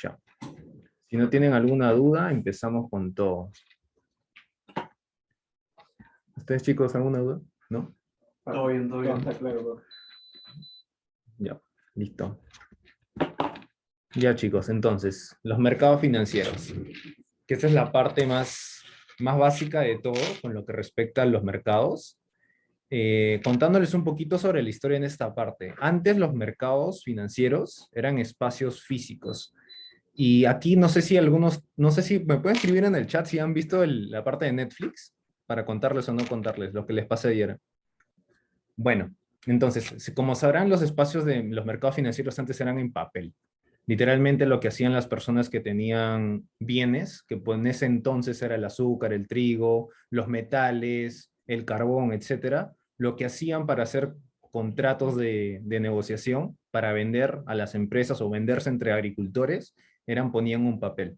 Ya. Si no tienen alguna duda, empezamos con todo. ¿Ustedes, chicos, alguna duda? ¿No? Todo bien, todo bien. Está claro, bro. Ya, listo. Ya, chicos, entonces, los mercados financieros, que esa es la parte más básica de todo con lo que respecta a los mercados. Contándoles un poquito sobre la historia en esta parte. Antes los mercados financieros eran espacios físicos. Y aquí no sé si algunos, no sé si me pueden escribir en el chat si han visto la parte de Netflix para contarles o no contarles lo que les pasé ayer. Bueno, entonces, como sabrán, los espacios de los mercados financieros antes eran en papel. Literalmente lo que hacían las personas que tenían bienes, que pues en ese entonces era el azúcar, el trigo, los metales, el carbón, etcétera, lo que hacían para hacer contratos de negociación, para vender a las empresas o venderse entre agricultores, ponían un papel.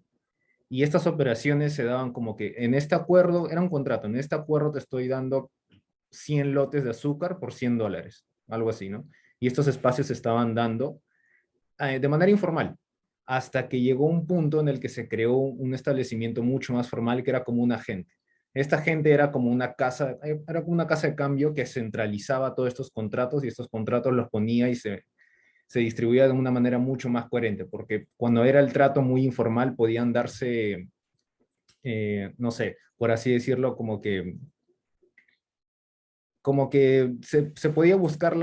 Y estas operaciones se daban como que en este acuerdo, era un contrato, en este acuerdo te estoy dando 100 lotes de azúcar por $100, algo así, ¿no? Y estos espacios se estaban dando de manera informal, hasta que llegó un punto en el que se creó un establecimiento mucho más formal que era como un agente. Esta gente era como una casa de cambio que centralizaba todos estos contratos y estos contratos los ponía y se distribuía de una manera mucho más coherente, porque cuando era el trato muy informal podían darse, no sé, por así decirlo, como que se podía buscar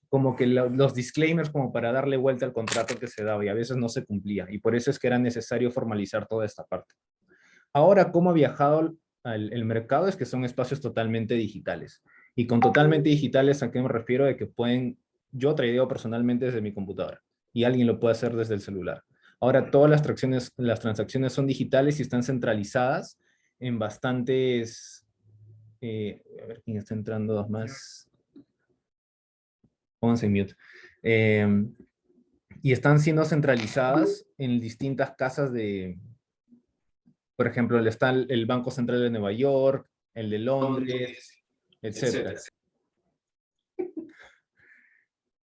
como que los disclaimers como para darle vuelta al contrato que se daba y a veces no se cumplía y por eso es que era necesario formalizar toda esta parte. Ahora, ¿cómo ha viajado el mercado? Es que son espacios totalmente digitales. Y con totalmente digitales, ¿a qué me refiero? De que yo tradeo personalmente desde mi computadora y alguien lo puede hacer desde el celular. Ahora, todas las transacciones son digitales y están centralizadas en bastantes, a ver quién está entrando, dos más. Pónganse en mute. Y están siendo centralizadas en distintas casas por ejemplo, está el Banco Central de Nueva York, el de Londres, etcétera.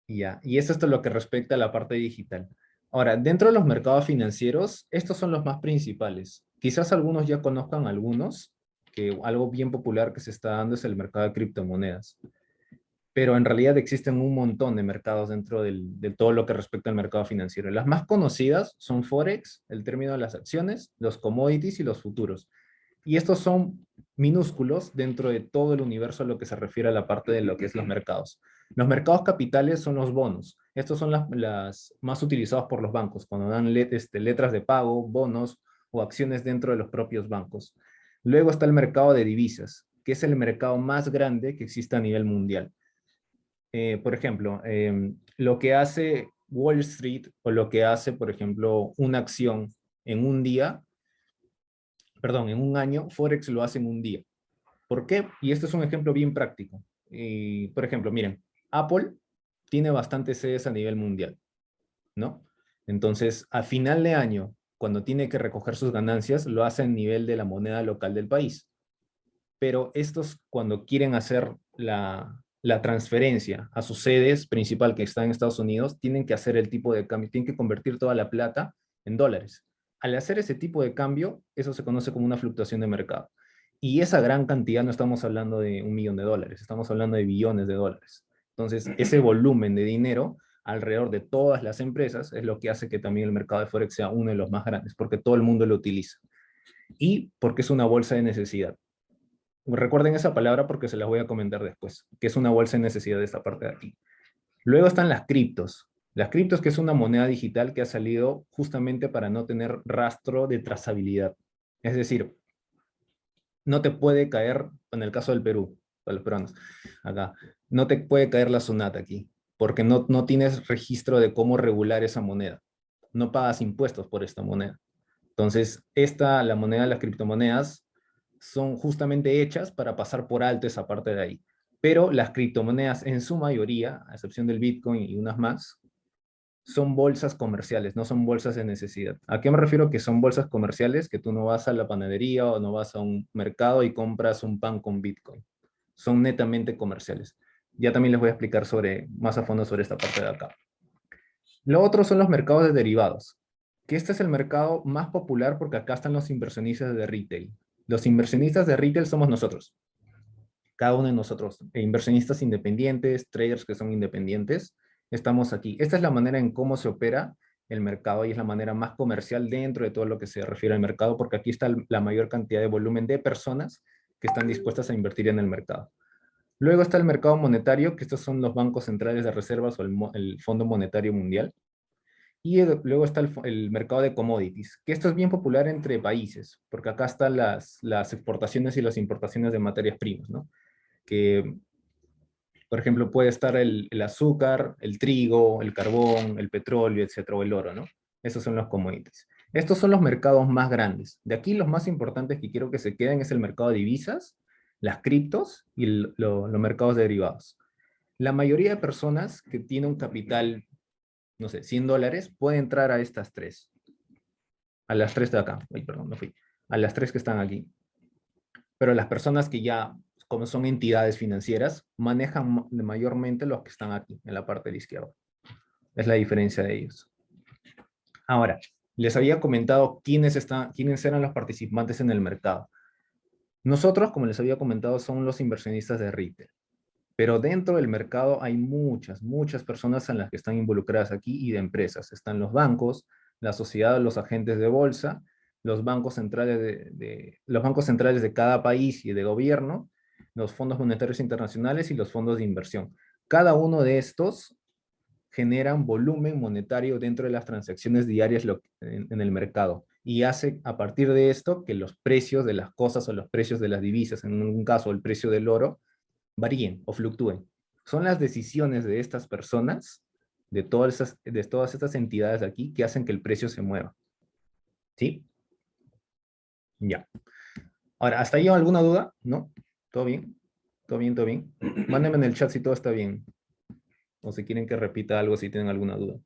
Y eso es todo lo que respecta a la parte digital. Ahora, dentro de los mercados financieros, estos son los más principales. Quizás algunos ya conozcan algunos, que algo bien popular que se está dando es el mercado de criptomonedas. Pero en realidad existen un montón de mercados dentro de todo lo que respecta al mercado financiero. Las más conocidas son Forex, el término de las acciones, los commodities y los futuros. Y estos son minúsculos dentro de todo el universo a lo que se refiere a la parte de lo que es los mercados. Los mercados capitales son los bonos. Estos son las más utilizados por los bancos, cuando dan letras de pago, bonos o acciones dentro de los propios bancos. Luego está el mercado de divisas, que es el mercado más grande que existe a nivel mundial. Por ejemplo, lo que hace Wall Street o lo que hace, por ejemplo, una acción en un día, perdón, en un año, Forex lo hace en un día. ¿Por qué? Y esto es un ejemplo bien práctico. Por ejemplo, miren, Apple tiene bastantes sedes a nivel mundial, ¿no? Entonces, a final de año, cuando tiene que recoger sus ganancias, lo hace a nivel de la moneda local del país. Pero estos, cuando quieren hacer la transferencia a su sedes principal que está en Estados Unidos, tienen que hacer el tipo de cambio, tienen que convertir toda la plata en dólares. Al hacer ese tipo de cambio, eso se conoce como una fluctuación de mercado. Y esa gran cantidad no estamos hablando de $1.000.000, estamos hablando de billones de dólares. Entonces, ese volumen de dinero alrededor de todas las empresas es lo que hace que también el mercado de Forex sea uno de los más grandes, porque todo el mundo lo utiliza. Y porque es una bolsa de necesidad. Recuerden esa palabra porque se las voy a comentar después, que es una bolsa de necesidad de esta parte de aquí. Luego están las criptos. Las criptos, que es una moneda digital que ha salido justamente para no tener rastro de trazabilidad. Es decir, no te puede caer, en el caso del Perú, para los peruanos, acá, no te puede caer la SUNAT aquí, porque no tienes registro de cómo regular esa moneda. No pagas impuestos por esta moneda. Entonces, la moneda de las criptomonedas son justamente hechas para pasar por alto esa parte de ahí. Pero las criptomonedas en su mayoría, a excepción del Bitcoin y unas más, son bolsas comerciales, no son bolsas de necesidad. ¿A qué me refiero que son bolsas comerciales? Que tú no vas a la panadería o no vas a un mercado y compras un pan con Bitcoin. Son netamente comerciales. Ya también les voy a explicar más a fondo sobre esta parte de acá. Lo otro son los mercados de derivados, que este es el mercado más popular porque acá están los inversionistas de retail. Los inversionistas de retail somos nosotros, cada uno de nosotros, inversionistas independientes, traders que son independientes, estamos aquí. Esta es la manera en cómo se opera el mercado y es la manera más comercial dentro de todo lo que se refiere al mercado, porque aquí está la mayor cantidad de volumen de personas que están dispuestas a invertir en el mercado. Luego está el mercado monetario, que estos son los bancos centrales de reservas o el Fondo Monetario Mundial. Y luego está el mercado de commodities, que esto es bien popular entre países, porque acá están las exportaciones y las importaciones de materias primas, ¿no? Que, por ejemplo, puede estar el azúcar, el trigo, el carbón, el petróleo, etcétera, o el oro, ¿no? Esos son los commodities. Estos son los mercados más grandes. De aquí los más importantes que quiero que se queden es el mercado de divisas, las criptos y los mercados de derivados. La mayoría de personas que tienen un capital, no sé, $100, puede entrar a estas tres. A las tres de acá. Ay, perdón, me fui. A las tres que están aquí. Pero las personas que ya, como son entidades financieras, manejan mayormente los que están aquí, en la parte de la izquierda. Es la diferencia de ellos. Ahora, les había comentado quiénes eran los participantes en el mercado. Nosotros, como les había comentado, son los inversionistas de retail. Pero dentro del mercado hay muchas personas en las que están involucradas aquí y de empresas. Están los bancos, la sociedad, los agentes de bolsa, los bancos centrales los bancos centrales de cada país y de gobierno, los fondos monetarios internacionales y los fondos de inversión. Cada uno de estos generan volumen monetario dentro de las transacciones diarias en el mercado y hace a partir de esto que los precios de las cosas o los precios de las divisas, en un caso el precio del oro, varíen o fluctúen. Son las decisiones de estas personas, de todas estas entidades de aquí, que hacen que el precio se mueva. ¿Sí? Ya. Ahora, ¿hasta ahí alguna duda? ¿No? ¿Todo bien? ¿Todo bien? ¿Todo bien? Mándenme en el chat si todo está bien. O si quieren que repita algo, si tienen alguna duda.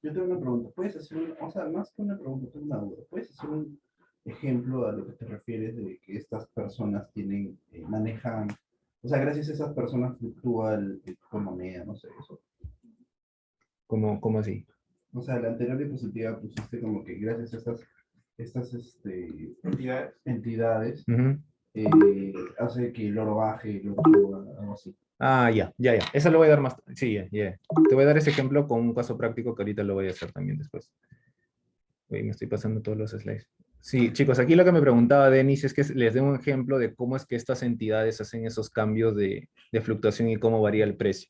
Yo tengo una pregunta. ¿Puedes hacer o sea, más que una pregunta, tengo una duda. ¿Puedes hacer un ejemplo a lo que te refieres de que estas personas tienen, manejan, o sea, gracias a esas personas fluctúa el tipo de moneda, no sé, eso? ¿Cómo así? O sea, la anterior diapositiva pusiste como que gracias a estas entidades Ujú. hace que el oro baje, el oro suba, algo así. Ah, ya. Eso lo voy a dar más. Sí, ya. Te voy a dar ese ejemplo con un caso práctico que ahorita lo voy a hacer también después. Uy, me estoy pasando todos los slides. Sí, chicos, aquí lo que me preguntaba Denis es que les dé un ejemplo de cómo es que estas entidades hacen esos cambios de fluctuación y cómo varía el precio.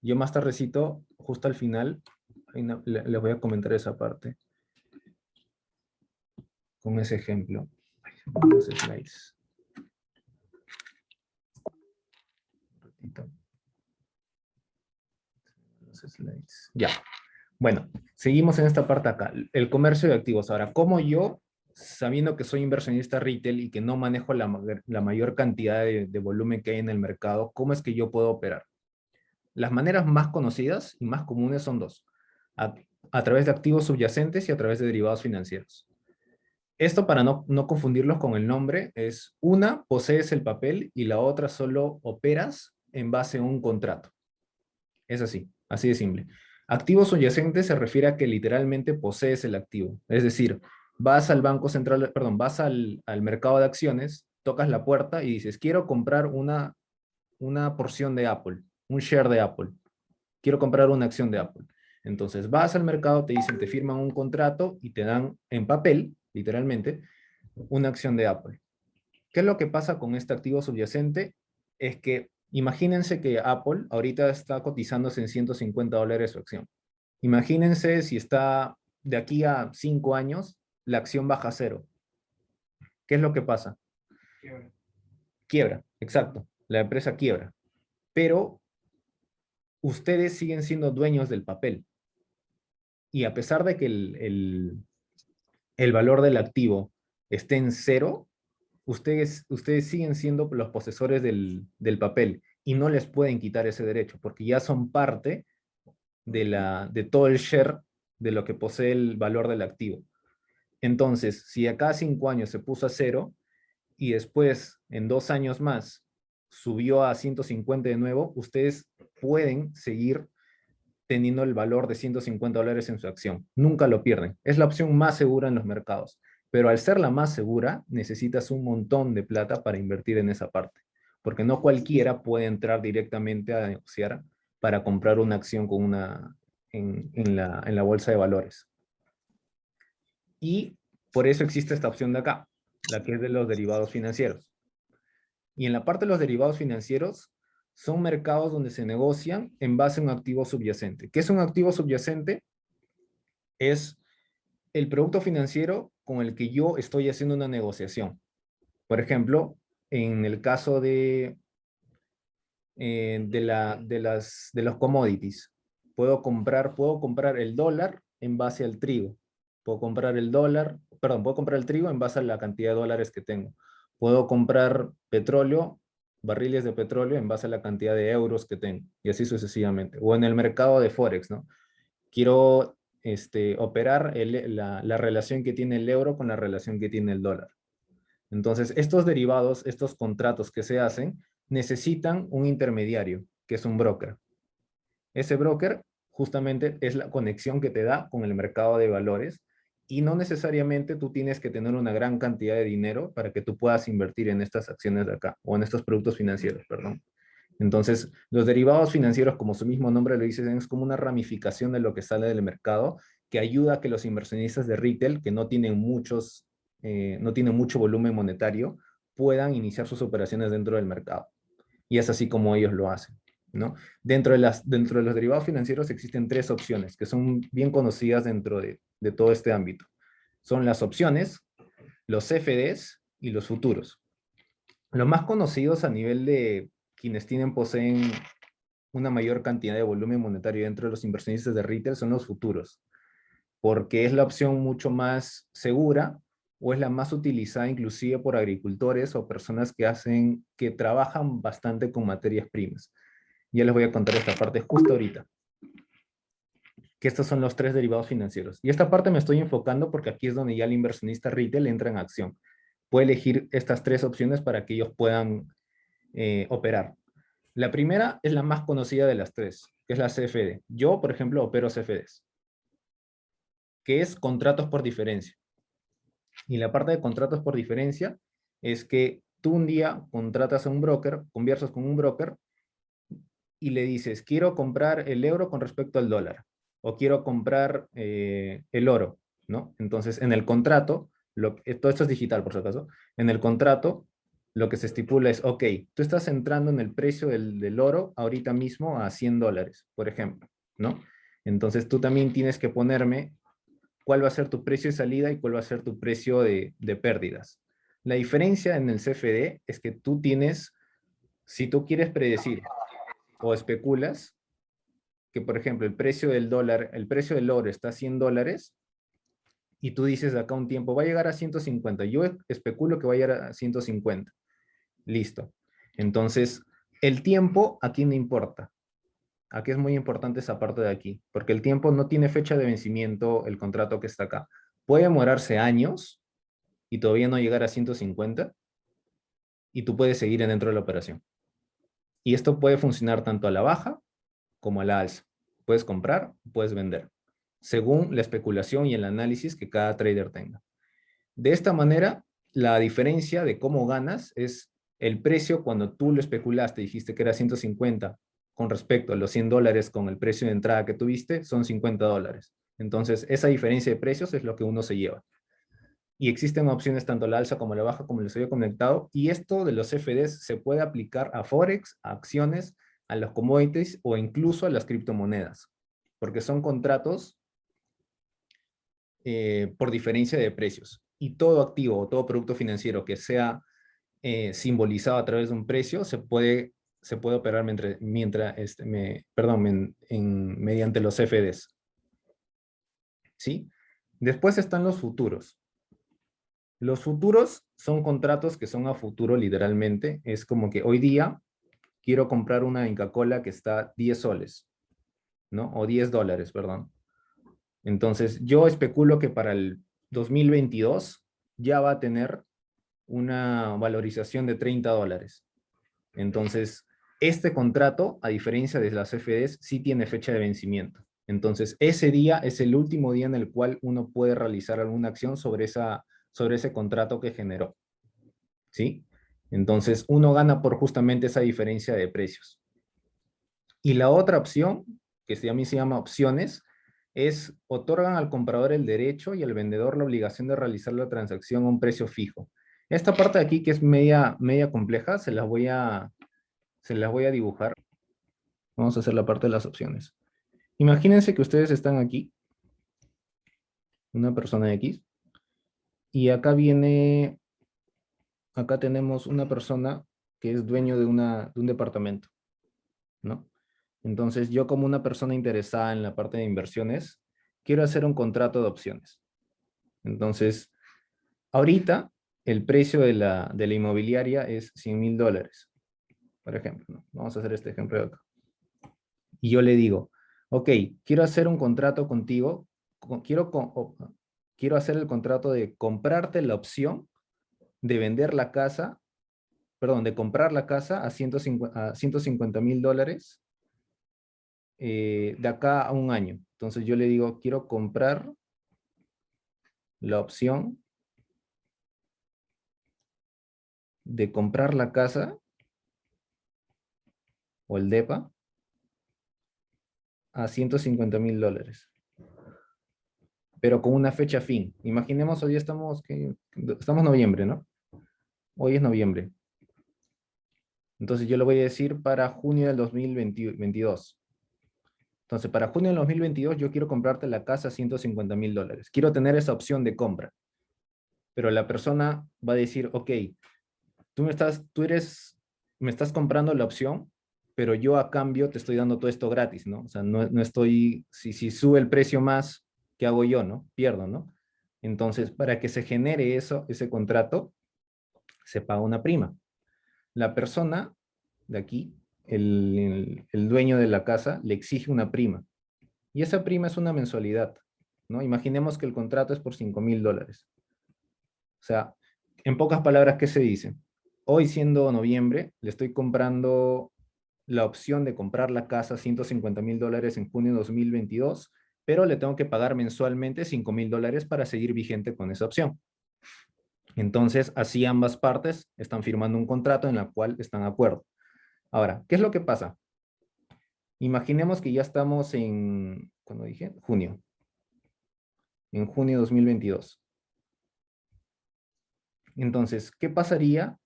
Yo más tardecito, justo al final, les voy a comentar esa parte con ese ejemplo. Ay, los slides. Un ratito. Los slides. Ya. Bueno, seguimos en esta parte acá. El comercio de activos. Ahora, ¿cómo yo, sabiendo que soy inversionista retail y que no manejo la mayor cantidad de volumen que hay en el mercado, cómo es que yo puedo operar? Las maneras más conocidas y más comunes son dos. A, a través de activos subyacentes y a través de derivados financieros. Esto para no confundirlos con el nombre es una, posees el papel y la otra solo operas en base a un contrato. Es así de simple. Activos subyacentes se refiere a que literalmente posees el activo. Es decir, vas al Banco Central, perdón, vas al mercado de acciones, tocas la puerta y dices, quiero comprar una porción de Apple, un share de Apple. Quiero comprar una acción de Apple. Entonces vas al mercado, te dicen, te firman un contrato y te dan en papel, literalmente, una acción de Apple. ¿Qué es lo que pasa con este activo subyacente? Es que imagínense que Apple ahorita está cotizándose en $150 su acción. Imagínense si está de aquí a 5 años, la acción baja a cero. ¿Qué es lo que pasa? Quiebra. Quiebra, exacto. La empresa quiebra. Pero ustedes siguen siendo dueños del papel. Y a pesar de que el valor del activo esté en cero, ustedes siguen siendo los posesores del papel y no les pueden quitar ese derecho porque ya son parte de todo el share de lo que posee el valor del activo. Entonces, si a cada 5 años se puso a cero y después en 2 años más subió a 150 de nuevo, ustedes pueden seguir teniendo el valor de $150 en su acción. Nunca lo pierden. Es la opción más segura en los mercados. Pero al ser la más segura, necesitas un montón de plata para invertir en esa parte. Porque no cualquiera puede entrar directamente a negociar para comprar una acción con en la bolsa de valores. Y por eso existe esta opción de acá, la que es de los derivados financieros. Y en la parte de los derivados financieros, son mercados donde se negocian en base a un activo subyacente. ¿Qué es un activo subyacente? Es el producto financiero con el que yo estoy haciendo una negociación. Por ejemplo, en el caso de los commodities, puedo comprar el dólar en base al trigo. Puedo comprar el dólar, perdón, puedo comprar el trigo en base a la cantidad de dólares que tengo. Puedo comprar petróleo, barriles de petróleo en base a la cantidad de euros que tengo, y así sucesivamente. O en el mercado de Forex, ¿no? Quiero operar la relación que tiene el euro con la relación que tiene el dólar. Entonces, estos derivados, estos contratos que se hacen, necesitan un intermediario, que es un broker. Ese broker justamente es la conexión que te da con el mercado de valores y no necesariamente tú tienes que tener una gran cantidad de dinero para que tú puedas invertir en estas acciones de acá o en estos productos financieros, perdón. Entonces, los derivados financieros, como su mismo nombre lo dice, es como una ramificación de lo que sale del mercado que ayuda a que los inversionistas de retail, que no tienen mucho volumen monetario, puedan iniciar sus operaciones dentro del mercado. Y es así como ellos lo hacen, ¿no? Dentro de los derivados financieros existen tres opciones que son bien conocidas dentro de todo este ámbito. Son las opciones, los CFDs y los futuros. Los más conocidos a nivel de quienes poseen una mayor cantidad de volumen monetario dentro de los inversionistas de retail son los futuros, porque es la opción mucho más segura o es la más utilizada inclusive por agricultores o personas que trabajan bastante con materias primas. Ya les voy a contar esta parte justo ahorita, que estos son los tres derivados financieros. Y esta parte me estoy enfocando porque aquí es donde ya el inversionista retail entra en acción. Puede elegir estas tres opciones para que ellos puedan operar. La primera es la más conocida de las tres, que es la CFD. Yo, por ejemplo, opero CFDs, que es contratos por diferencia. Y la parte de contratos por diferencia es que tú un día contratas a un broker, conversas con un broker y le dices, quiero comprar el euro con respecto al dólar, o quiero comprar el oro, ¿no? Entonces, en el contrato, todo esto es digital por si acaso, en el contrato lo que se estipula es, ok, tú estás entrando en el precio del oro ahorita mismo a $100, por ejemplo, ¿no? Entonces tú también tienes que ponerme cuál va a ser tu precio de salida y cuál va a ser tu precio de pérdidas. La diferencia en el CFD es que tú tienes, si tú quieres predecir o especulas que, por ejemplo, el precio del dólar, el precio del oro está a $100 y tú dices de acá un tiempo, va a llegar a 150. Yo especulo que va a llegar a 150. Listo. Entonces, el tiempo aquí no importa. Aquí es muy importante esa parte de aquí, porque el tiempo no tiene fecha de vencimiento, el contrato que está acá. Puede demorarse años y todavía no llegar a 150 y tú puedes seguir dentro de la operación. Y esto puede funcionar tanto a la baja como a la alza. Puedes comprar, puedes vender, según la especulación y el análisis que cada trader tenga. De esta manera, la diferencia de cómo ganas es el precio cuando tú lo especulaste, dijiste que era 150 con respecto a los $100 con el precio de entrada que tuviste, son $50. Entonces, esa diferencia de precios es lo que uno se lleva. Y existen opciones tanto a la alza como a la baja, como les había comentado, y esto de los CFDs se puede aplicar a Forex, a acciones, a los commodities o incluso a las criptomonedas, porque son contratos por diferencia de precios. Y todo activo o todo producto financiero que sea simbolizado a través de un precio se puede operar mediante los CFDs. ¿Sí? Después están los futuros. Los futuros son contratos que son a futuro literalmente. Es como que hoy día quiero comprar una Inca-Cola que está 10 soles, ¿no? O $10, perdón. Entonces, yo especulo que para el 2022 ya va a tener una valorización de $30. Entonces, este contrato, a diferencia de las CFDs, sí tiene fecha de vencimiento. Entonces, ese día es el último día en el cual uno puede realizar alguna acción sobre ese contrato que generó. ¿Sí? Entonces, uno gana por justamente esa diferencia de precios. Y la otra opción, que a mí se llama opciones, es otorgan al comprador el derecho y al vendedor la obligación de realizar la transacción a un precio fijo. Esta parte de aquí, que es media compleja, se las voy a dibujar. Vamos a hacer la parte de las opciones. Imagínense que ustedes están aquí, una persona X, y acá tenemos una persona que es dueño de un departamento, ¿no? Entonces, yo como una persona interesada en la parte de inversiones, quiero hacer un contrato de opciones. Entonces, ahorita, el precio de la inmobiliaria es $100,000, por ejemplo, ¿no? Vamos a hacer este ejemplo de acá. Y yo le digo, ok, quiero hacer un contrato contigo, quiero hacer el contrato de comprarte la opción de vender la casa, perdón, de comprar la casa a $150,000 de acá a un año. Entonces yo le digo, quiero comprar la opción de comprar la casa o el DEPA a $150,000. Pero con una fecha fin. Imaginemos, hoy estamos noviembre, ¿no? Hoy es noviembre. Entonces yo le voy a decir para junio del 2022. Entonces, para junio del 2022 yo quiero comprarte la casa a $150,000. Quiero tener esa opción de compra. Pero la persona va a decir, ok, me estás comprando la opción, pero yo a cambio te estoy dando todo esto gratis, ¿no? O sea, no estoy, si sube el precio más, ¿qué hago yo, no? Pierdo, ¿no? Entonces, para que se genere ese contrato, se paga una prima. La persona de aquí, el dueño de la casa, le exige una prima. Y esa prima es una mensualidad, ¿no? Imaginemos que el contrato es por $5,000. O sea, en pocas palabras, ¿qué se dice? Hoy, siendo noviembre, le estoy comprando la opción de comprar la casa a $150,000 en junio de 2022, pero le tengo que pagar mensualmente $5,000 para seguir vigente con esa opción. Entonces, así ambas partes están firmando un contrato en el cual están de acuerdo. Ahora, ¿qué es lo que pasa? Imaginemos que ya estamos en, ¿cuándo dije? Junio. En junio de 2022. Entonces, ¿qué pasaría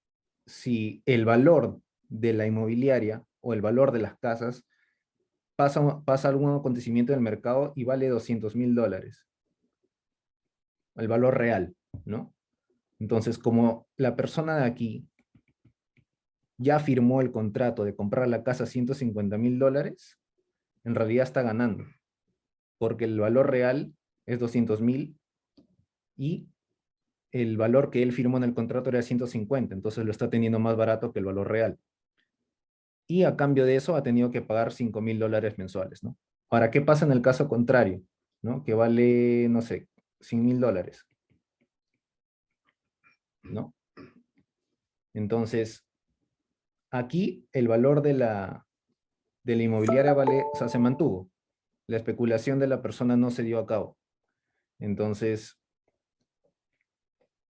si el valor de la inmobiliaria o el valor de las casas pasa algún acontecimiento en el mercado y vale $200,000? El valor real, ¿no? Entonces, como la persona de aquí ya firmó el contrato de comprar la casa a $150,000, en realidad está ganando, porque el valor real es 200,000 y el valor que él firmó en el contrato era 150, entonces lo está teniendo más barato que el valor real. Y a cambio de eso ha tenido que pagar $5,000 mensuales, ¿no? Ahora, ¿qué pasa en el caso contrario? ¿No? Que vale, no sé, $100,000, ¿no? Entonces, aquí el valor de la inmobiliaria o sea, se mantuvo. La especulación de la persona no se dio a cabo. Entonces,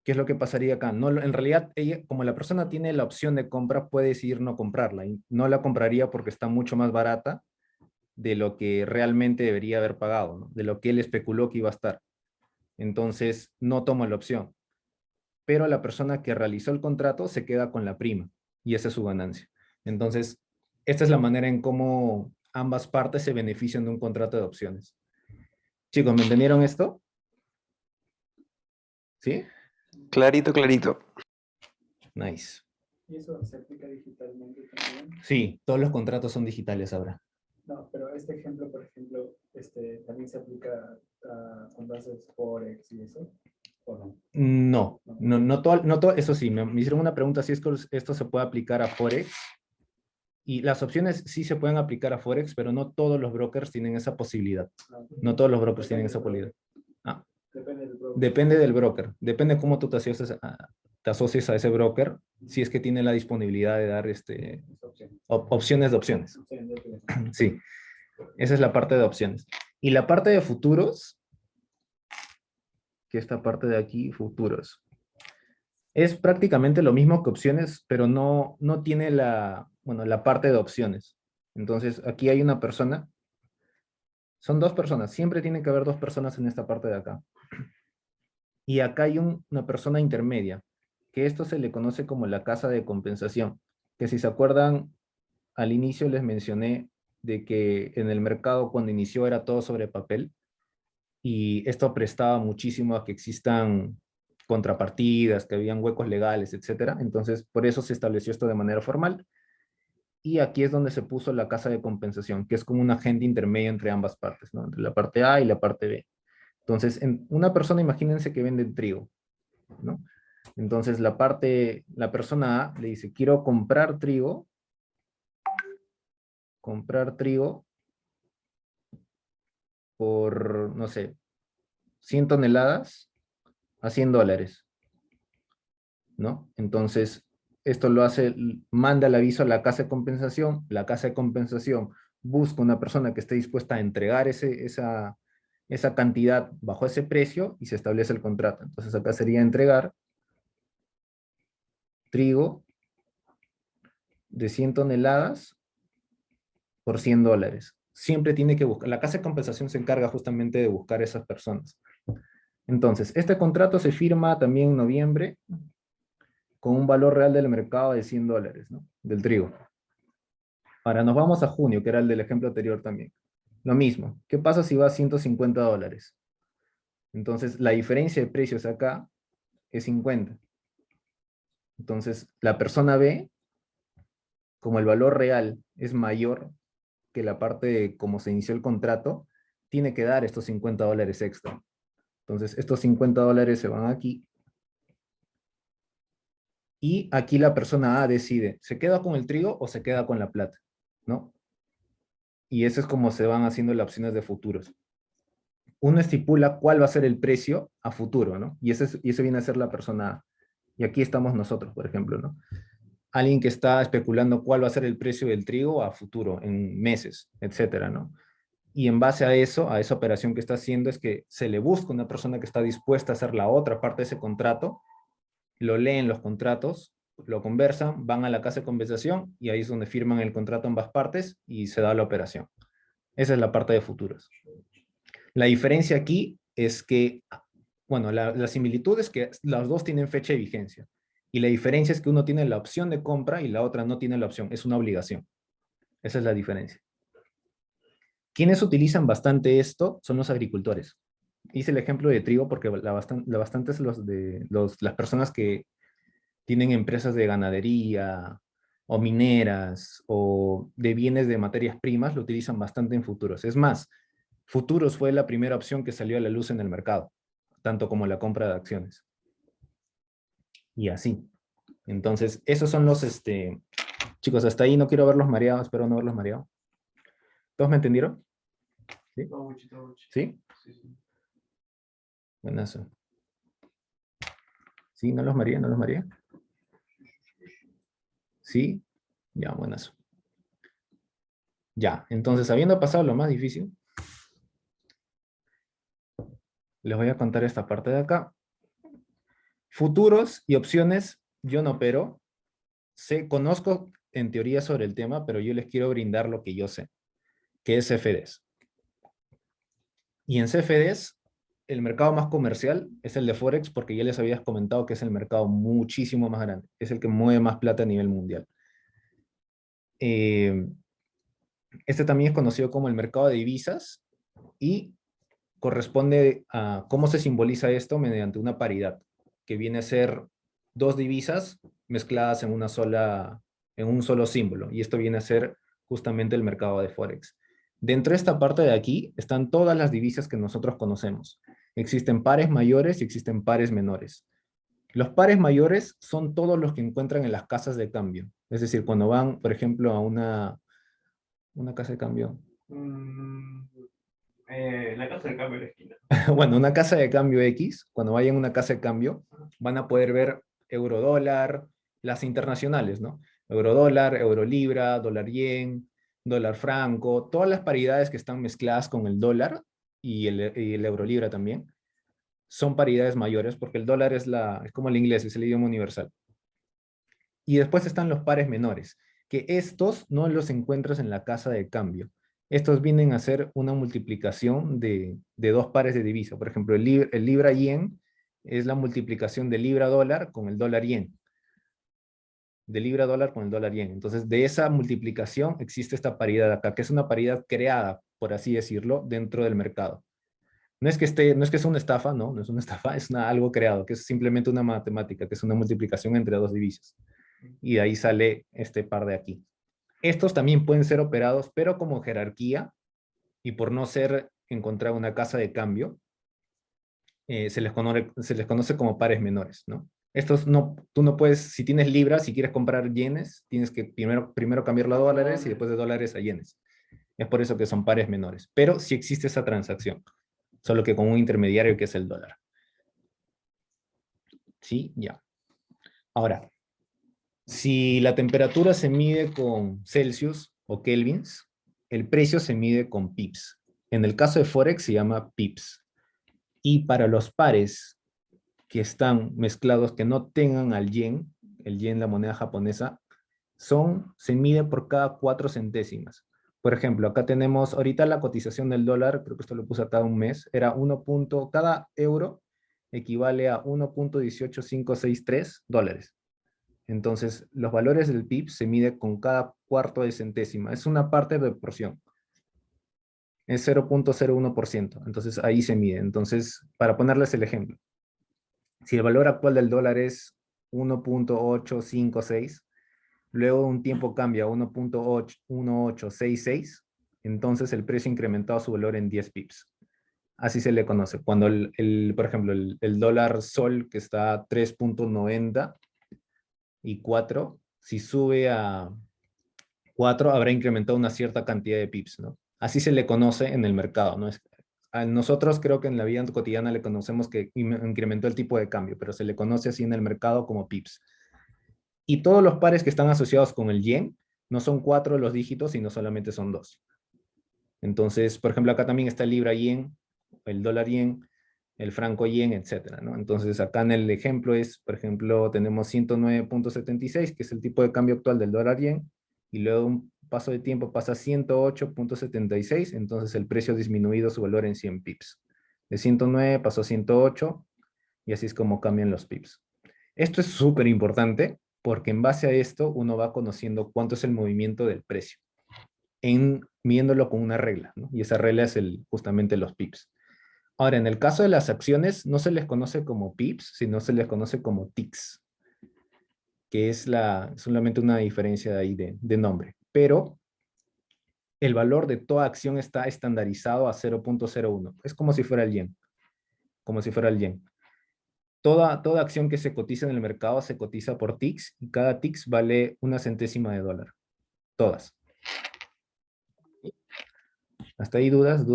¿qué es lo que pasaría acá? No, en realidad, ella, como la persona tiene la opción de compra, puede decidir no comprarla. Y no la compraría porque está mucho más barata de lo que realmente debería haber pagado, ¿no? De lo que él especuló que iba a estar. Entonces, no toma la opción. Pero la persona que realizó el contrato se queda con la prima y esa es su ganancia. Entonces, esta es la manera en cómo ambas partes se benefician de un contrato de opciones. Chicos, ¿me entendieron esto? ¿Sí? Clarito, clarito. Nice. ¿Y eso se aplica digitalmente también? Sí, todos los contratos son digitales ahora. No, pero este ejemplo, por ejemplo, también se aplica cuando haces Forex y eso, ¿o no? No todo, eso sí, me hicieron una pregunta si es que esto se puede aplicar a Forex. Y las opciones sí se pueden aplicar a Forex, pero no todos los brokers tienen esa posibilidad. No todos los brokers tienen esa posibilidad. Depende del broker. Depende del broker, depende cómo tú te asocias te asocies a ese broker si es que tiene la disponibilidad de dar Esta opción. opciones de opciones. Opción de opción. Sí, esa es la parte de opciones. Y la parte de futuros, que esta parte de aquí, futuros, es prácticamente lo mismo que opciones, pero no tiene la parte de opciones. Entonces, aquí hay una persona, son dos personas, siempre tiene que haber dos personas en esta parte de acá. Y acá hay una persona intermedia, que esto se le conoce como la casa de compensación, que si se acuerdan, al inicio les mencioné de que en el mercado cuando inició era todo sobre papel, y esto prestaba muchísimo a que existan contrapartidas, que habían huecos legales, etcétera. Entonces, por eso se estableció esto de manera formal. Y aquí es donde se puso la casa de compensación, que es como un agente intermedio entre ambas partes, ¿no? Entre la parte A y la parte B. Entonces, una persona, imagínense que vende trigo, ¿no? Entonces, la persona A le dice, quiero comprar trigo por, no sé, 100 toneladas a $100, ¿no? Entonces, esto lo hace, manda el aviso a la casa de compensación busca una persona que esté dispuesta a entregar esa cantidad bajo ese precio y se establece el contrato. Entonces acá sería entregar trigo de 100 toneladas por $100. Siempre tiene que buscar, la casa de compensación se encarga justamente de buscar esas personas. Entonces, este contrato se firma también en noviembre con un valor real del mercado de $100, ¿no? Del trigo. Ahora nos vamos a junio, que era el del ejemplo anterior también. Lo mismo, ¿qué pasa si va a $150? Entonces, la diferencia de precios acá es 50. Entonces, la persona B, como el valor real es mayor que la parte de cómo se inició el contrato, tiene que dar estos $50 extra. Entonces, estos $50 se van aquí. Y aquí la persona A decide, ¿se queda con el trigo o se queda con la plata? ¿No? Y eso es como se van haciendo las opciones de futuros. Uno estipula cuál va a ser el precio a futuro, ¿no? Y eso viene a ser la persona A. Y aquí estamos nosotros, por ejemplo, ¿no? Alguien que está especulando cuál va a ser el precio del trigo a futuro, en meses, etcétera, ¿no? Y en base a eso, a esa operación que está haciendo, es que se le busca una persona que está dispuesta a hacer la otra parte de ese contrato, lo leen los contratos, lo conversan, van a la casa de compensación y ahí es donde firman el contrato ambas partes y se da la operación. Esa es la parte de futuros. La diferencia aquí es que, bueno, la similitud es que las dos tienen fecha de vigencia. Y la diferencia es que uno tiene la opción de compra y la otra no tiene la opción. Es una obligación. Esa es la diferencia. Quienes utilizan bastante esto son los agricultores. Hice el ejemplo de trigo porque bastantes las personas que tienen empresas de ganadería o mineras o de bienes de materias primas lo utilizan bastante en futuros. Es más, futuros fue la primera opción que salió a la luz en el mercado, tanto como la compra de acciones. Y así. Entonces, esos son los, chicos, hasta ahí no quiero verlos mareados, espero no verlos mareados. ¿Todos me entendieron? ¿Sí? ¿Sí? Buenazo. ¿Sí? ¿No los mareé? ¿No los mareé? ¿Sí? Ya, buenazo. Ya, entonces, habiendo pasado lo más difícil, les voy a contar esta parte de acá. Futuros y opciones, yo no opero. Conozco en teoría sobre el tema, pero yo les quiero brindar lo que yo sé, que es CFDs. Y en CFDs, el mercado más comercial es el de Forex, porque ya les habías comentado que es el mercado muchísimo más grande. Es el que mueve más plata a nivel mundial. Este también es conocido como el mercado de divisas y corresponde a cómo se simboliza esto mediante una paridad, que viene a ser dos divisas mezcladas en un solo símbolo. Y esto viene a ser justamente el mercado de Forex. Dentro de esta parte de aquí están todas las divisas que nosotros conocemos. Existen pares mayores y existen pares menores. Los pares mayores son todos los que encuentran en las casas de cambio. Es decir, cuando van, por ejemplo, a una casa de cambio. La casa de cambio de la esquina. Bueno, una casa de cambio X, cuando vayan a una casa de cambio, van a poder ver eurodólar, las internacionales, ¿no? Eurodólar, eurolibra, dólar yen, dólar franco, todas las paridades que están mezcladas con el dólar y el eurolibra también, son paridades mayores porque el dólar es como el inglés, es el idioma universal. Y después están los pares menores, que estos no los encuentras en la casa de cambio. Estos vienen a ser una multiplicación de dos pares de divisa. Por ejemplo, el libra-yen es la multiplicación de libra-dólar con el dólar-yen. De libra-dólar con el dólar-yen. Entonces, de esa multiplicación existe esta paridad acá, que es una paridad creada, por así decirlo, dentro del mercado. No es que sea una estafa, no es una estafa, es algo creado, que es simplemente una matemática, que es una multiplicación entre dos divisas. Y de ahí sale este par de aquí. Estos también pueden ser operados, pero como jerarquía, y por no ser encontrar una casa de cambio, se les conoce como pares menores, ¿no? Estos no, tú no puedes, si tienes libras, si quieres comprar yenes, tienes que primero cambiarlo a dólares y después de dólares a yenes. Es por eso que son pares menores. Pero sí existe esa transacción, solo que con un intermediario que es el dólar. ¿Sí? Ya. Ahora, si la temperatura se mide con Celsius o kelvins, el precio se mide con pips. En el caso de Forex se llama pips. Y para los pares que están mezclados, que no tengan al yen, el yen, la moneda japonesa, se mide por cada 4 centésimas. Por ejemplo, acá tenemos ahorita la cotización del dólar, creo que esto lo puse acá un mes, era cada euro equivale a 1.18563 dólares. Entonces, los valores del PIB se mide con cada cuarto de centésima. Es una parte de proporción. Es 0.01%. Entonces, ahí se mide. Entonces, para ponerles el ejemplo, si el valor actual del dólar es 1.856, luego de un tiempo cambia a 1.1866, entonces el precio ha incrementado su valor en 10 pips. Así se le conoce. Cuando, por ejemplo, el dólar sol, que está a 3.90 y 4, si sube a 4, habrá incrementado una cierta cantidad de pips, ¿no? Así se le conoce en el mercado, ¿no? A nosotros creo que en la vida cotidiana le conocemos que incrementó el tipo de cambio, pero se le conoce así en el mercado como pips. Y todos los pares que están asociados con el yen no son 4 los dígitos, sino solamente son 2. Entonces, por ejemplo, acá también está el libra yen, el dólar yen, el franco yen, etcétera, ¿no? Entonces, acá en el ejemplo por ejemplo, tenemos 109.76, que es el tipo de cambio actual del dólar yen, y luego un paso de tiempo pasa a 108.76, entonces el precio ha disminuido su valor en 100 pips. De 109 pasó a 108, y así es como cambian los pips. Esto es súper importante, porque en base a esto uno va conociendo cuánto es el movimiento del precio, midiéndolo con una regla, ¿no? Y esa regla es justamente los pips. Ahora, en el caso de las acciones, no se les conoce como pips, sino se les conoce como ticks, que es solamente una diferencia ahí de nombre. Pero el valor de toda acción está estandarizado a 0.01. Es como si fuera el yen. Como si fuera el yen. Toda acción que se cotiza en el mercado se cotiza por ticks y cada ticks vale una centésima de dólar. Todas. Hasta ahí dudas.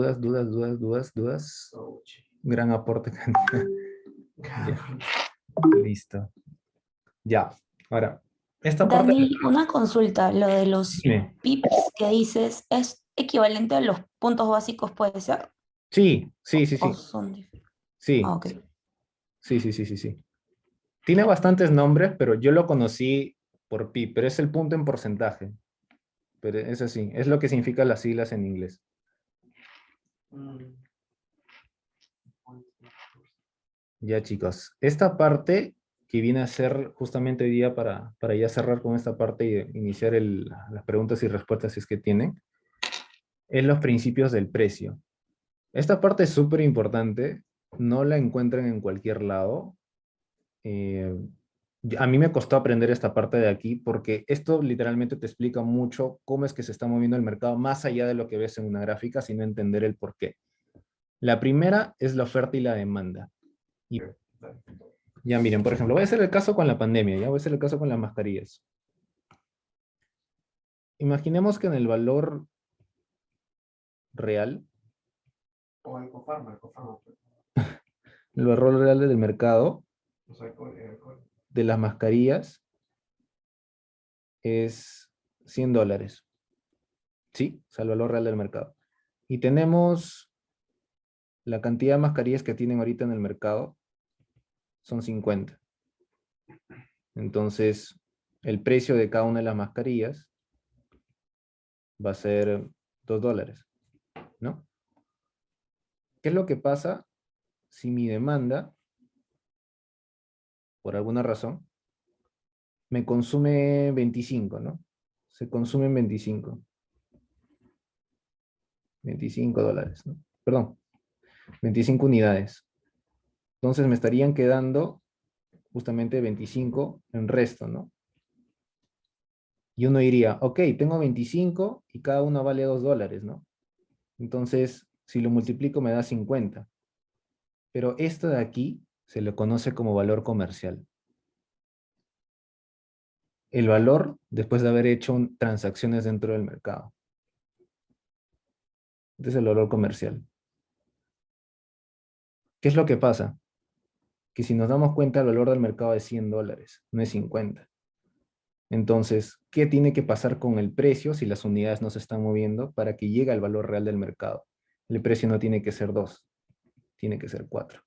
Gran aporte. Ya. Listo. Ya. Ahora, esta parte... Dani, una consulta, lo de los Dime. pips que dices, ¿es equivalente a los puntos básicos, puede ser? Sí. ¿O son diferentes? Sí. Ah, ok. Sí. Tiene bastantes nombres, pero yo lo conocí por pi, pero es el punto en porcentaje. Pero es así, es lo que significa las siglas en inglés. Ya, chicos, esta parte que viene a ser justamente hoy día para ya cerrar con esta parte y iniciar las preguntas y respuestas si es que tienen, es los principios del precio. Esta parte es súper importante, no la encuentran en cualquier lado. A mí me costó aprender esta parte de aquí porque esto literalmente te explica mucho cómo es que se está moviendo el mercado más allá de lo que ves en una gráfica, sino entender el por qué. La primera es la oferta y la demanda. Y ya miren, por ejemplo, voy a hacer el caso con la pandemia, ya voy a hacer el caso con las mascarillas. Imaginemos que en el valor real, O Ecofarma. el valor real del mercado, O sea, alcohol. de las mascarillas es $100. ¿Sí? O sea, el valor real del mercado. Y tenemos la cantidad de mascarillas que tienen ahorita en el mercado, son 50. Entonces, el precio de cada una de las mascarillas va a ser $2, ¿no? ¿Qué es lo que pasa si mi demanda, por alguna razón, me consume 25, ¿no? Se consumen 25. $25, ¿no? Perdón, 25 unidades. Entonces me estarían quedando justamente 25 en resto, ¿no? Y uno diría, ok, tengo 25 y cada uno vale $2, ¿no? Entonces, si lo multiplico me da 50. Pero esto de aquí se le conoce como valor comercial. El valor después de haber hecho transacciones dentro del mercado. Este es el valor comercial. ¿Qué es lo que pasa? Que si nos damos cuenta, el valor del mercado es $100, no es 50. Entonces, ¿qué tiene que pasar con el precio si las unidades no se están moviendo para que llegue al valor real del mercado? El precio no tiene que ser 2, tiene que ser 4.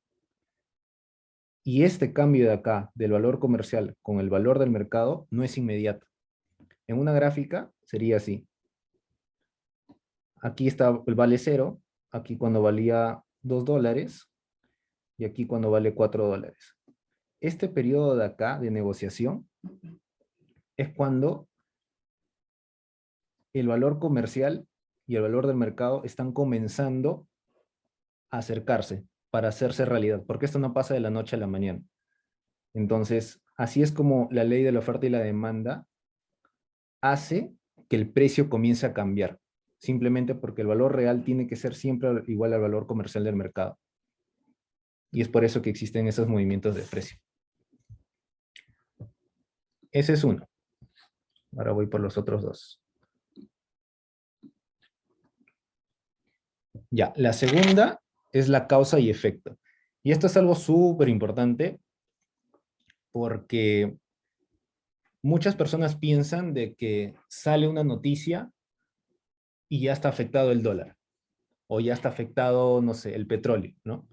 Y este cambio de acá, del valor comercial con el valor del mercado, no es inmediato. En una gráfica sería así. Aquí está el vale 0, aquí cuando valía $2, y aquí cuando vale $4. Este periodo de acá de negociación es cuando el valor comercial y el valor del mercado están comenzando a acercarse para hacerse realidad, porque esto no pasa de la noche a la mañana. Entonces, así es como la ley de la oferta y la demanda hace que el precio comience a cambiar, simplemente porque el valor real tiene que ser siempre igual al valor comercial del mercado. Y es por eso que existen esos movimientos de precio. Ese es uno. Ahora voy por los otros dos. Ya, la segunda es la causa y efecto. Y esto es algo súper importante porque muchas personas piensan de que sale una noticia y ya está afectado el dólar. O ya está afectado, no sé, el petróleo, ¿no?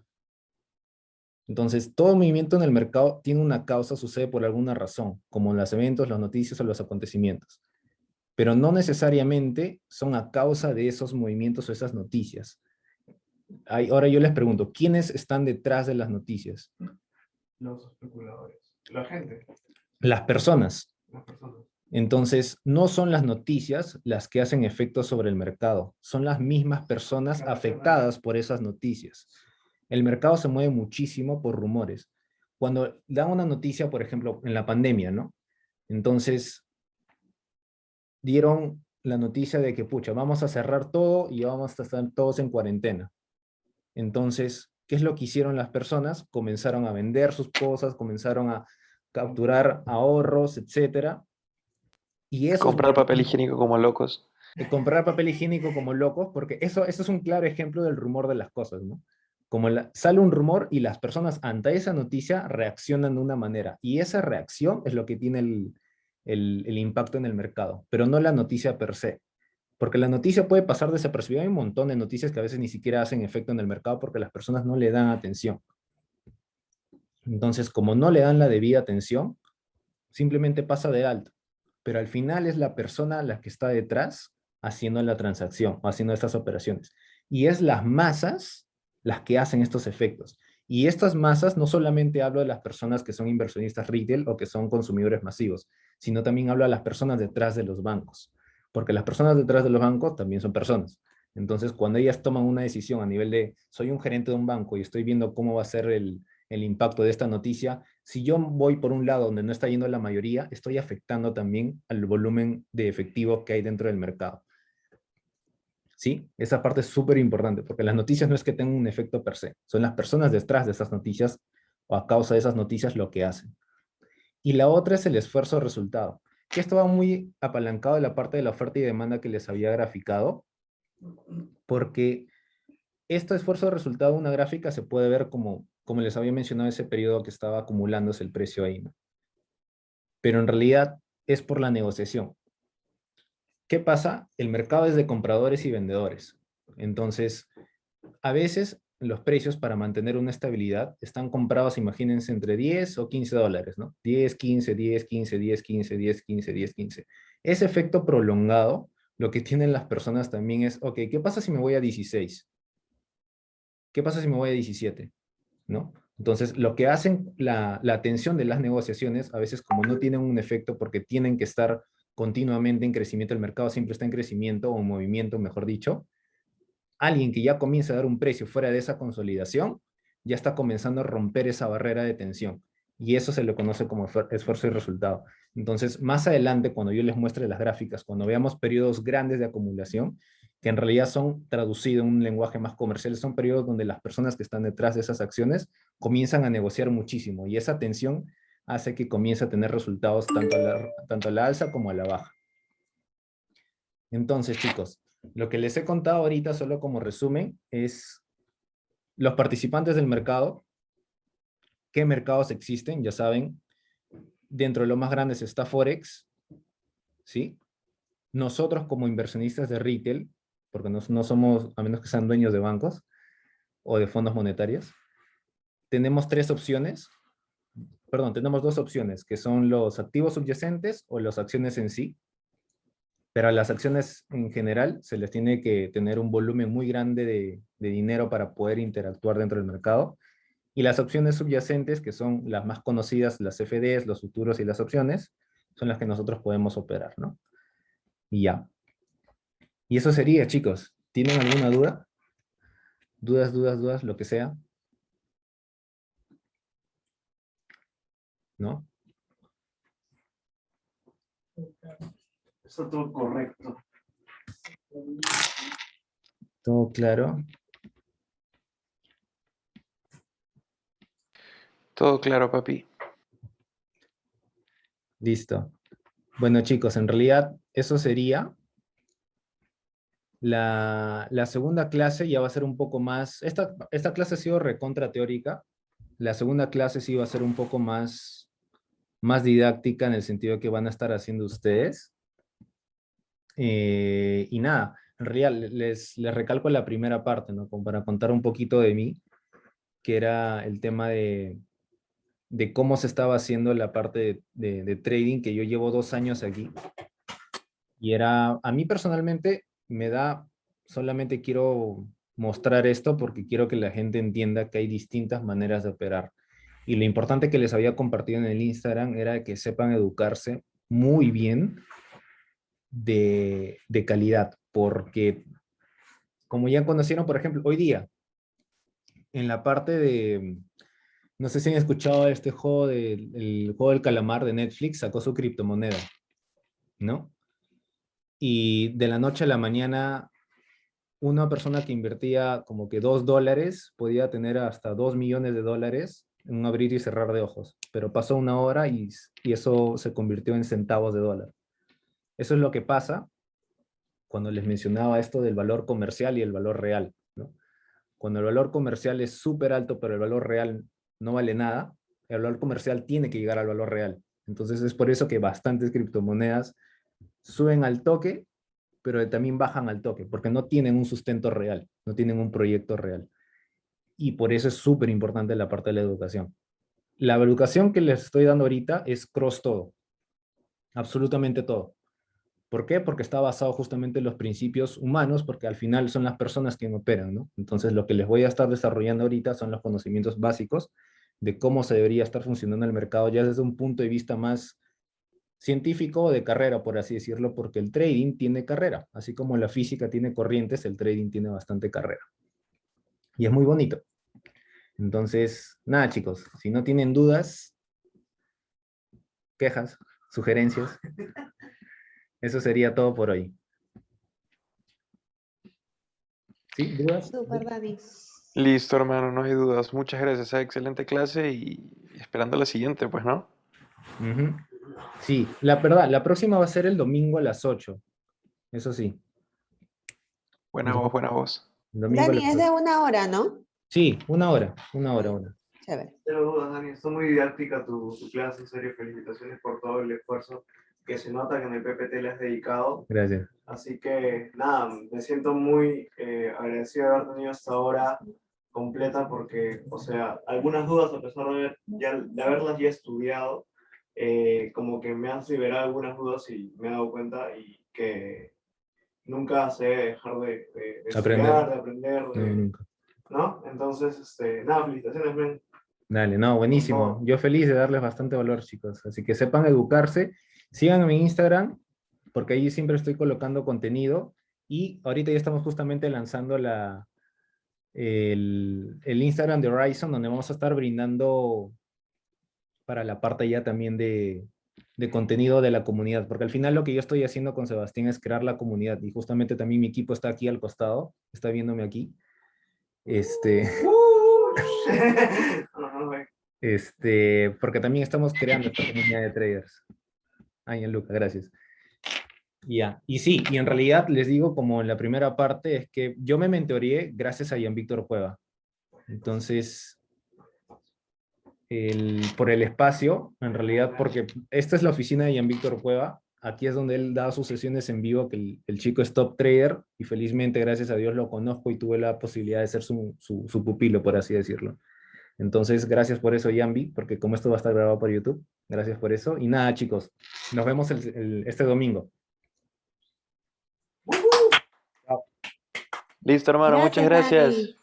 Entonces, todo movimiento en el mercado tiene una causa, sucede por alguna razón, como los eventos, las noticias o los acontecimientos. Pero no necesariamente son a causa de esos movimientos o esas noticias. Ahora yo les pregunto, ¿quiénes están detrás de las noticias? Los especuladores. La gente, Las personas. las personas. Entonces, no son las noticias las que hacen efecto sobre el mercado, son las mismas personas afectadas por esas noticias. El mercado se mueve muchísimo por rumores. Cuando dan una noticia, por ejemplo, en la pandemia, ¿no? Entonces, dieron la noticia de que, pucha, vamos a cerrar todo y vamos a estar todos en cuarentena. Entonces, ¿qué es lo que hicieron las personas? Comenzaron a vender sus cosas, comenzaron a capturar ahorros, etcétera. Y esos Comprar papel movimientos, higiénico como locos. comprar papel higiénico como locos, porque eso es un claro ejemplo del rumor de las cosas, ¿no? Como sale un rumor y las personas ante esa noticia reaccionan de una manera, y esa reacción es lo que tiene el impacto en el mercado, pero no la noticia per se, porque la noticia puede pasar desapercibida. Hay un montón de noticias que a veces ni siquiera hacen efecto en el mercado porque las personas no le dan atención. Entonces, como no le dan la debida atención, simplemente pasa de alto. Pero al final es la persona la que está detrás haciendo la transacción, haciendo estas operaciones. Y es las masas las que hacen estos efectos. Y estas masas no solamente hablo de las personas que son inversionistas retail o que son consumidores masivos, sino también hablo de las personas detrás de los bancos. Porque las personas detrás de los bancos también son personas. Entonces, cuando ellas toman una decisión a nivel de, soy un gerente de un banco y estoy viendo cómo va a ser el impacto de esta noticia, si yo voy por un lado donde no está yendo la mayoría, estoy afectando también al volumen de efectivo que hay dentro del mercado. ¿Sí? Esa parte es súper importante, porque las noticias no es que tengan un efecto per se, son las personas detrás de esas noticias o a causa de esas noticias lo que hacen. Y la otra es el esfuerzo-resultado, que esto va muy apalancado de la parte de la oferta y demanda que les había graficado, porque este esfuerzo-resultado, una gráfica se puede ver como les había mencionado, ese periodo que estaba acumulándose el precio ahí, ¿no? pero en realidad es por la negociación. ¿Qué pasa? El mercado es de compradores y vendedores. Entonces, a veces los precios para mantener una estabilidad están comprados, imagínense, entre 10 o 15 dólares, ¿no? 10, 15, 10, 15, 10, 15, 10, 15, 10, 15. Ese efecto prolongado, lo que tienen las personas también es, ok, ¿qué pasa si me voy a 16? ¿Qué pasa si me voy a 17? ¿No? Entonces, lo que hacen la atención de las negociaciones, a veces como no tienen un efecto porque tienen que estar continuamente en crecimiento, el mercado siempre está en crecimiento o en movimiento, mejor dicho, alguien que ya comienza a dar un precio fuera de esa consolidación, ya está comenzando a romper esa barrera de tensión. Y eso se le conoce como esfuerzo y resultado. Entonces, más adelante, cuando yo les muestre las gráficas, cuando veamos periodos grandes de acumulación, que en realidad son traducidos en un lenguaje más comercial, son periodos donde las personas que están detrás de esas acciones comienzan a negociar muchísimo y esa tensión hace que comience a tener resultados tanto a la alza como a la baja. Entonces, chicos, lo que les he contado ahorita, solo como resumen, es los participantes del mercado, qué mercados existen, ya saben, dentro de los más grandes está Forex, ¿sí? Nosotros como inversionistas de retail, porque no somos, a menos que sean dueños de bancos o de fondos monetarios, tenemos tenemos dos opciones, que son los activos subyacentes o las acciones en sí. Pero a las acciones en general se les tiene que tener un volumen muy grande de dinero para poder interactuar dentro del mercado. Y las opciones subyacentes, que son las más conocidas, las CFDs, los futuros y las opciones, son las que nosotros podemos operar, ¿no? Y ya. Y eso sería, chicos. ¿Tienen alguna duda? Dudas, lo que sea. ¿No? Está todo correcto. ¿Todo claro? Todo claro, papi. Listo. Bueno, chicos, en realidad eso sería. La segunda clase ya va a ser un poco más, esta clase ha sido recontra teórica, la segunda clase sí va a ser un poco más didáctica en el sentido de que van a estar haciendo ustedes. Y nada, en realidad les recalco la primera parte, ¿no? Como para contar un poquito de mí, que era el tema de cómo se estaba haciendo la parte de trading, que yo llevo 2 años aquí. Y era, a mí personalmente solamente quiero mostrar esto porque quiero que la gente entienda que hay distintas maneras de operar. Y lo importante que les había compartido en el Instagram era que sepan educarse muy bien de calidad, porque como ya conocieron, por ejemplo, hoy día, en la parte no sé si han escuchado este juego, el juego del calamar de Netflix, sacó su criptomoneda, ¿no? Y de la noche a la mañana una persona que invertía como que $2 podía tener hasta 2 millones de dólares en un abrir y cerrar de ojos. Pero pasó una hora y eso se convirtió en centavos de dólar. Eso es lo que pasa cuando les mencionaba esto del valor comercial y el valor real, ¿no? Cuando el valor comercial es súper alto, pero el valor real no vale nada, el valor comercial tiene que llegar al valor real. Entonces es por eso que bastantes criptomonedas suben al toque, pero también bajan al toque, porque no tienen un sustento real, no tienen un proyecto real. Y por eso es súper importante la parte de la educación. La educación que les estoy dando ahorita es cross todo, absolutamente todo. ¿Por qué? Porque está basado justamente en los principios humanos, porque al final son las personas quien operan, ¿no? Entonces lo que les voy a estar desarrollando ahorita son los conocimientos básicos de cómo se debería estar funcionando el mercado ya desde un punto de vista más científico o de carrera, por así decirlo, porque el trading tiene carrera. Así como la física tiene corrientes, el trading tiene bastante carrera. Y es muy bonito. Entonces, nada, chicos, si no tienen dudas, quejas, sugerencias, eso sería todo por hoy. ¿Sí? ¿Dudas? Super, Daddy. Listo, hermano, no hay dudas. Muchas gracias. Excelente clase y esperando la siguiente, pues, ¿no? Ujú. Sí, la verdad, la próxima va a ser el domingo a las 8. Eso sí. Buena voz, buena voz. El domingo a Dani, las es 8. de 1 hora, ¿no? Sí, una hora. Chévere. Cero dudas, Dani. Está muy didáctica tu clase, en serio. Felicitaciones por todo el esfuerzo que se nota que en el PPT le has dedicado. Gracias. Así que, nada, me siento muy agradecido de haber tenido esta hora completa porque, o sea, algunas dudas, a pesar de haberlas ya estudiado, como que me han liberado algunas dudas y me he dado cuenta y que nunca se debe dejar de Aprender. estudiar, de aprender, No, nunca. ¿no? Entonces, nada, felicitaciones, men. Dale, no, buenísimo. Con todo. Yo feliz de darles bastante valor, chicos. Así que sepan educarse. Sigan mi Instagram, porque ahí siempre estoy colocando contenido. Y ahorita ya estamos justamente lanzando el Instagram de Horizon, donde vamos a estar brindando para la parte ya también de contenido de la comunidad. Porque al final lo que yo estoy haciendo con Sebastián es crear la comunidad. Y justamente también mi equipo está aquí al costado, está viéndome aquí. Porque también estamos creando esta comunidad de traders. Ay, Luca, gracias. Ya, y sí, y en realidad les digo, como en la primera parte, es que yo me mentoreé gracias a Ian Víctor Cueva. Entonces, por el espacio, en realidad, porque esta es la oficina de Ian Víctor Cueva, aquí es donde él da sus sesiones en vivo, que el chico es top trader, y felizmente, gracias a Dios, lo conozco y tuve la posibilidad de ser su pupilo, por así decirlo. Entonces, gracias por eso, Yambi, porque como esto va a estar grabado por YouTube, gracias por eso. Y nada, chicos, nos vemos este domingo. Listo, hermano, muchas Gracias, gracias. Gaby.